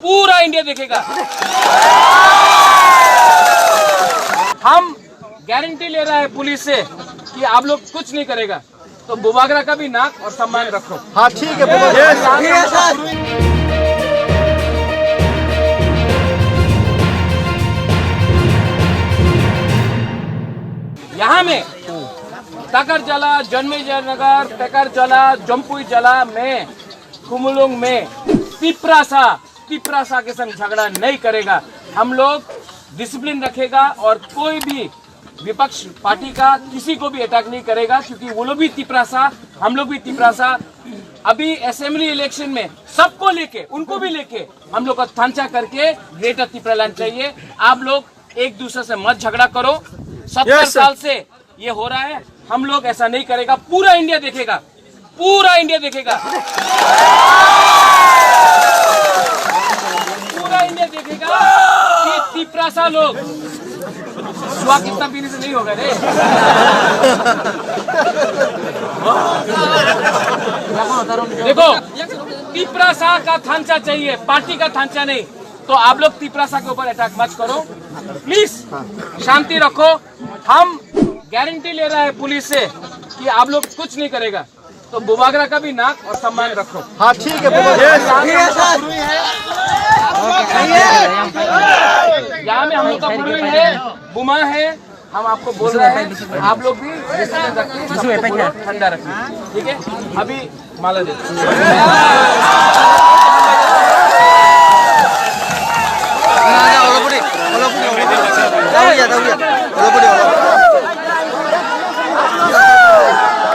पूरा इंडिया देखेगा। हम गारंटी ले रहे हैं पुलिस से कि आप लोग कुछ नहीं करेगा, तो बुबागरा का भी नाक और सम्मान रखो। हाँ ठीक है। यहाँ में तकरजला, जन्मेजयनगर, तकरजला, जम्पुईजला में, कुमुलुंग में तिप्रासा के संग झगड़ा नहीं करेगा। हम लोग डिसिप्लिन रखेगा और कोई भी विपक्ष पार्टी का किसी को भी अटैक नहीं करेगा, क्योंकि वो लोग भी तिप्रासा, हम लोग भी तिप्रासा। अभी असेंबली इलेक्शन में सबको लेके, उनको भी लेके हम लोग का थांचा करके ग्रेटर तिप्रालैंड चाहिए। आप लोग एक दूसरे से मत झगड़ा करो। 70 साल से ये हो रहा है, हम लोग ऐसा नहीं करेगा। पूरा इंडिया देखेगा, पूरा इंडिया देखेगा, पूरा इंडिया देखेगा कि तिप्रासा लोग सुहा कितना पीने से नहीं होगा रे। देखो, तिप्रासा का थांचा चाहिए, पार्टी का थांचा नहीं। तो आप लोग तिप्रासा के ऊपर अटैक मत करो, प्लीज शांति रखो। हम गारंटी ले रहे हैं पुलिस से कि आप लोग कुछ नहीं करेगा, तो बुबागरा का भी नाक और सम्मान रखो। हाँ ठीक है। यहाँ में हम लोग का पुरुष है, बुमा है। हम आपको बोल रहे हैं, आप लोग भी ठंडा रखिए, ठीक है। अभी माला दे Tahu ya.